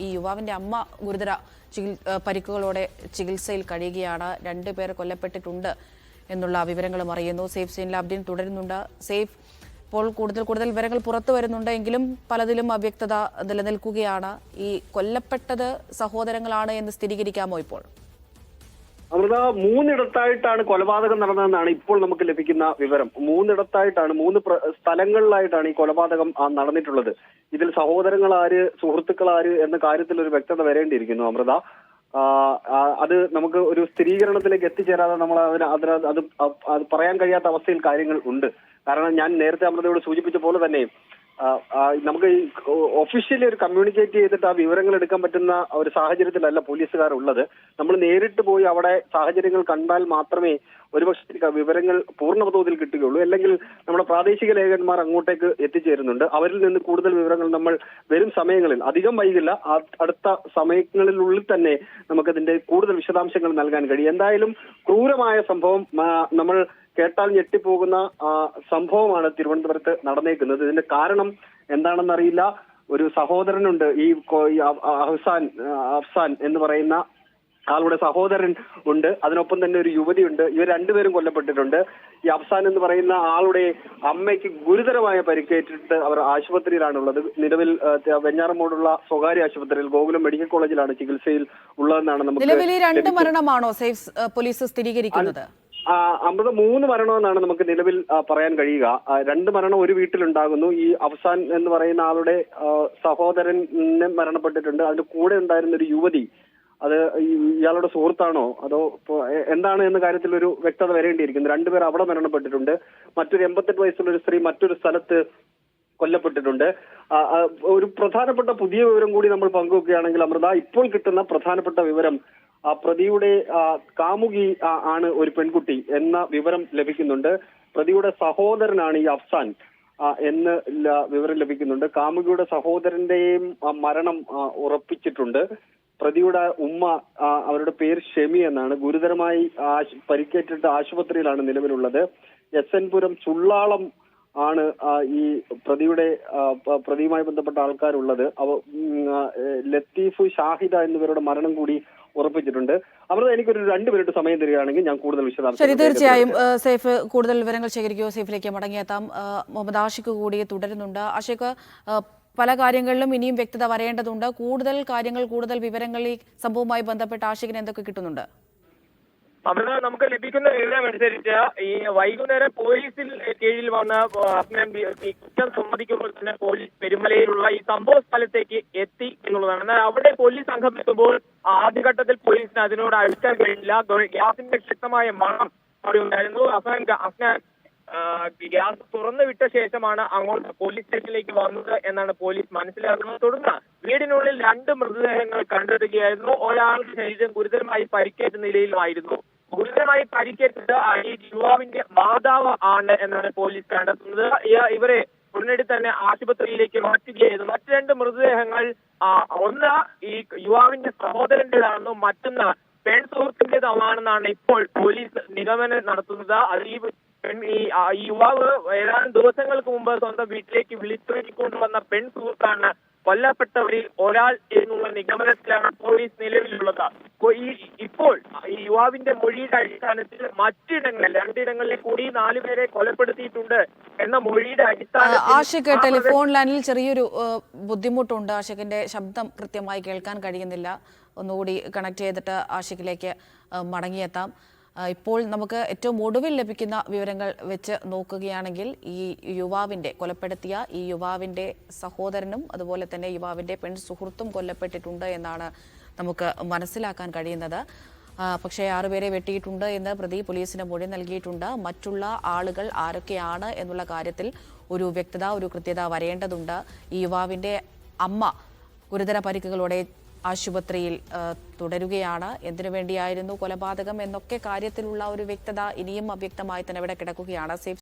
ഈ യുവാവിന്റെ അമ്മ ഗുരുതര പരിക്കുകളോടെ ചികിത്സയിൽ കഴിയുകയാണ്. 2 പേർ കൊല്ലപ്പെട്ടിട്ടുണ്ട് എന്നുള്ള വിവരങ്ങളും അറിയുന്നു. സേഫ് സീനിൽ അപ്ഡേറ്റ് തുടരുന്നുണ്ട്. സേഫ്, ഇപ്പോൾ കൂടുതൽ വിവരങ്ങൾ പുറത്തു വരുന്നുണ്ട് എങ്കിലും പലതിലും അവ്യക്തത നിലനിൽക്കുകയാണ്. ഈ കൊല്ലപ്പെട്ടത് സഹോദരങ്ങളാണ് എന്ന് സ്ഥിരീകരിക്കാമോ ഇപ്പോൾ? അമൃത, 3 ഇടത്തായിട്ടാണ് കൊലപാതകം നടന്നതെന്നാണ് ഇപ്പോൾ നമുക്ക് ലഭിക്കുന്ന വിവരം. 3 ഇടത്തായിട്ടാണ്, 3 സ്ഥലങ്ങളിലായിട്ടാണ് ഈ കൊലപാതകം നടന്നിട്ടുള്ളത്. ഇതിൽ സഹോദരങ്ങൾ ആര്, സുഹൃത്തുക്കൾ ആര് എന്ന കാര്യത്തിൽ ഒരു വ്യക്തത വരേണ്ടിയിരിക്കുന്നു അമൃത. അത് നമുക്ക് ഒരു സ്ഥിരീകരണത്തിലേക്ക് എത്തിച്ചേരാതെ നമ്മൾ അത് പറയാൻ കഴിയാത്ത അവസ്ഥയിൽ കാര്യങ്ങൾ ഉണ്ട്. കാരണം ഞാൻ നേരത്തെ അമൃതയോട് സൂചിപ്പിച്ച പോലെ തന്നെ നമുക്ക് ഈ ഒഫീഷ്യലി ഒരു കമ്മ്യൂണിക്കേറ്റ് ചെയ്തിട്ട് ആ വിവരങ്ങൾ എടുക്കാൻ പറ്റുന്ന ഒരു സാഹചര്യത്തിലല്ല പോലീസുകാർ ഉള്ളത്. നമ്മൾ നേരിട്ട് പോയി അവിടെ സാഹചര്യങ്ങൾ കണ്ടാൽ മാത്രമേ ഒരുപക്ഷെ വിവരങ്ങൾ പൂർണ്ണതോതിൽ കിട്ടുകയുള്ളൂ. അല്ലെങ്കിൽ നമ്മുടെ പ്രാദേശിക ലേഖകന്മാർ അങ്ങോട്ടേക്ക് എത്തിച്ചേരുന്നുണ്ട്. അവരിൽ നിന്ന് കൂടുതൽ വിവരങ്ങൾ നമ്മൾ വരും സമയങ്ങളിൽ, അധികം വൈകില്ല, അടുത്ത സമയങ്ങളിലുള്ളിൽ തന്നെ നമുക്കതിന്റെ കൂടുതൽ വിശദാംശങ്ങൾ നൽകാൻ കഴിയും. എന്തായാലും ക്രൂരമായ സംഭവം, നമ്മൾ കേട്ടാൽ ഞെട്ടിപ്പോകുന്ന സംഭവമാണ് തിരുവനന്തപുരത്ത് നടന്നേക്കുന്നത്. ഇതിന്റെ കാരണം എന്താണെന്നറിയില്ല. ഒരു സഹോദരനുണ്ട്, ഈ അഫ്സാൻ എന്ന് പറയുന്ന ആളുടെ സഹോദരൻ ഉണ്ട്. അതിനൊപ്പം തന്നെ ഒരു യുവതിയുണ്ട്. ഇവർ 2 പേരും കൊല്ലപ്പെട്ടിട്ടുണ്ട്. ഈ അഫ്സാൻ എന്ന് പറയുന്ന ആളുടെ അമ്മയ്ക്ക് ഗുരുതരമായ പരിക്കേറ്റിട്ട് അവർ ആശുപത്രിയിലാണുള്ളത്. നിലവിൽ വെഞ്ഞാറമൂടുള്ള സ്വകാര്യ ആശുപത്രിയിൽ, ഗോകുലം മെഡിക്കൽ കോളേജിലാണ് ചികിത്സയിൽ ഉള്ളതെന്നാണ് നമുക്ക്. നിലവിൽ 2 മരണമാണോ പോലീസ് സ്ഥിരീകരിക്കുന്നത്? അമൃത, 3 മരണമെന്നാണ് നമുക്ക് നിലവിൽ പറയാൻ കഴിയുക. 2 മരണം ഒരു വീട്ടിലുണ്ടാകുന്നു. ഈ അഫ്സാൻ എന്ന് പറയുന്ന ആളുടെ സഹോദരന് മരണപ്പെട്ടിട്ടുണ്ട്. അതിന്റെ കൂടെ ഉണ്ടായിരുന്ന ഒരു യുവതി, അത് ഇയാളുടെ സുഹൃത്താണോ അതോ എന്താണ് എന്ന കാര്യത്തിൽ ഒരു വ്യക്തത വരേണ്ടിയിരിക്കുന്നു. 2 പേർ അവിടെ മരണപ്പെട്ടിട്ടുണ്ട്. മറ്റൊരു 88 വയസ്സുള്ള ഒരു സ്ത്രീ മറ്റൊരു സ്ഥലത്ത് കൊല്ലപ്പെട്ടിട്ടുണ്ട്. ഒരു പ്രധാനപ്പെട്ട പുതിയ വിവരം കൂടി നമ്മൾ പങ്കുവെക്കുകയാണെങ്കിൽ അമൃത, ഇപ്പോൾ കിട്ടുന്ന പ്രധാനപ്പെട്ട വിവരം, പ്രതിയുടെ കാമുകി ആണ് ഒരു പെൺകുട്ടി എന്ന വിവരം ലഭിക്കുന്നുണ്ട്. പ്രതിയുടെ സഹോദരനാണ് ഈ അഫ്സാൻ എന്ന് വിവരം ലഭിക്കുന്നുണ്ട്. കാമുകിയുടെ സഹോദരന്റെയും മരണം ഉറപ്പിച്ചിട്ടുണ്ട്. പ്രതിയുടെ ഉമ്മ, അവരുടെ പേര് ഷെമി എന്നാണ്, ഗുരുതരമായി പരിക്കേറ്റിട്ട് ആശുപത്രിയിലാണ് നിലവിലുള്ളത്. SN പുരം ചുള്ളാളം ആണ് ഈ പ്രതിയുമായി ബന്ധപ്പെട്ട ആൾക്കാരുള്ളത്. ലത്തീഫ്, ഷാഹിദ എന്നിവരുടെ മരണം കൂടി ഉറപ്പിച്ചിട്ടുണ്ട്. അവർ എനിക്കൊരു 2 മിനിറ്റ് സമയം തരികയാണെങ്കിൽ ഞാൻ കൂടുതൽ വിശദാംശം. ശരി, തീർച്ചയായും സേഫ് കൂടുതൽ വിവരങ്ങൾ ശേഖരിക്കുകയോ സേഫിലേക്ക് മടങ്ങിയെത്താം. മുഹമ്മദ് ആഷിഖ് കൂടി തുടരുന്നുണ്ട്. ആഷിഖ്, പല കാര്യങ്ങളിലും ഇനിയും വ്യക്തത വരേണ്ടതുണ്ട്. കൂടുതൽ വിവരങ്ങൾ ഈ സംഭവവുമായി ബന്ധപ്പെട്ട് ആഷിഖിന് എന്തൊക്കെ കിട്ടുന്നുണ്ട്? അവിടെ നമുക്ക് ലഭിക്കുന്ന വിവരം അനുസരിച്ച് ഈ വൈകുന്നേരം പോലീസിൽ കീഴിൽ വന്ന കുറ്റം സമ്മതിക്കുമ്പോൾ തന്നെ പോലീസ് പെരുമലയിലുള്ള ഈ സംഭവ സ്ഥലത്തേക്ക് എത്തി എന്നുള്ളതാണ്. എന്നാൽ അവിടെ പോലീസ് സംഘം എത്തുമ്പോൾ ആദ്യഘട്ടത്തിൽ പോലീസിന് അതിനോട് അടുക്കാൻ കഴിഞ്ഞില്ല. ഗ്യാസിന്റെ ശക്തമായ മണം അവിടെ ഉണ്ടായിരുന്നു. അഫ്നാൻ ഗ്യാസ് തുറന്നു വിട്ട ശേഷമാണ് അങ്ങോട്ട് പോലീസ് സ്റ്റേഷനിലേക്ക് വന്നത് എന്നാണ് പോലീസ് മനസ്സിലാക്കുന്നത്. തുടർന്ന് വീടിനുള്ളിൽ 2 മൃതദേഹങ്ങൾ കണ്ടെത്തുകയായിരുന്നു. ഒരാളുടെ ശരീരം ഗുരുതരമായി പരിക്കേറ്റ നിലയിലുമായിരുന്നു. ഗുരുതരമായി പരിക്കേറ്റത് ഈ യുവാവിന്റെ മാതാവ് ആണ് എന്നാണ് പോലീസ് കണ്ടെത്തുന്നത്. ഇവരെ ഉടനടി തന്നെ ആശുപത്രിയിലേക്ക് മാറ്റുകയായിരുന്നു. മറ്റു 2 മൃതദേഹങ്ങൾ, ഒന്ന് ഈ യുവാവിന്റെ സഹോദരന്റേതാണെന്നും മറ്റൊന്ന് പെൺ സുഹൃത്തിന്റേതാണെന്നാണ് ഇപ്പോൾ പോലീസ് നിഗമനം നടത്തുന്നത്. അത് ഈ യുവാവ് ഏതാനും ദിവസങ്ങൾക്ക് മുമ്പ് സ്വന്തം വീട്ടിലേക്ക് വിളിച്ചൊരുക്കൊണ്ടുവന്ന പെൺ സുഹൃത്താണ് കൊല്ലപ്പെട്ടവരിൽ ഒരാൾ എന്നുള്ള നിഗമനത്തിലാണ് പോലീസ് നിലവിലുള്ളത്. ഇപ്പോൾ ഈ യുവാവിന്റെ മൊഴിയുടെ അടിസ്ഥാനത്തിൽ മറ്റിടങ്ങളിൽ 2 ഇടങ്ങളിൽ കൂടി 4 പേരെ കൊലപ്പെടുത്തിയിട്ടുണ്ട് എന്ന മൊഴിയുടെ അടിസ്ഥാനത്തിൽ ആഷിഖ്, ടെലിഫോൺ ലൈനിൽ ചെറിയൊരു ബുദ്ധിമുട്ടുണ്ട്. ആഷിഖിന്റെ ശബ്ദം കൃത്യമായി കേൾക്കാൻ കഴിയുന്നില്ല. ഒന്നുകൂടി കണക്ട് ചെയ്തിട്ട് ആഷിഖിലേക്ക് മടങ്ങിയെത്താം. ഇപ്പോൾ നമുക്ക് ഏറ്റവും ഒടുവിൽ ലഭിക്കുന്ന വിവരങ്ങൾ വെച്ച് നോക്കുകയാണെങ്കിൽ കൊലപ്പെടുത്തിയ ഈ യുവാവിൻ്റെ സഹോദരനും അതുപോലെ തന്നെ യുവാവിൻ്റെ പെൺ സുഹൃത്തും കൊല്ലപ്പെട്ടിട്ടുണ്ട് എന്നാണ് നമുക്ക് മനസ്സിലാക്കാൻ കഴിയുന്നത്. പക്ഷേ 6 പേരെ വെട്ടിയിട്ടുണ്ട് എന്ന് പ്രതി പോലീസിന് മൊഴി നൽകിയിട്ടുണ്ട്. മറ്റുള്ള ആളുകൾ ആരൊക്കെയാണ് എന്നുള്ള കാര്യത്തിൽ ഒരു വ്യക്തത, ഒരു കൃത്യത വരേണ്ടതുണ്ട്. ഈ യുവാവിൻ്റെ അമ്മ ഗുരുതര പരിക്കുകളോടെ ആശുപത്രിയിൽ തുടരുകയാണ്. എന്തിനു വേണ്ടിയായിരുന്നു കൊലപാതകം എന്നൊക്കെ കാര്യത്തിലുള്ള ഒരു വ്യക്തത ഇനിയും അവ്യക്തമായി തന്നെ ഇവിടെ കിടക്കുകയാണ്. സേഫ്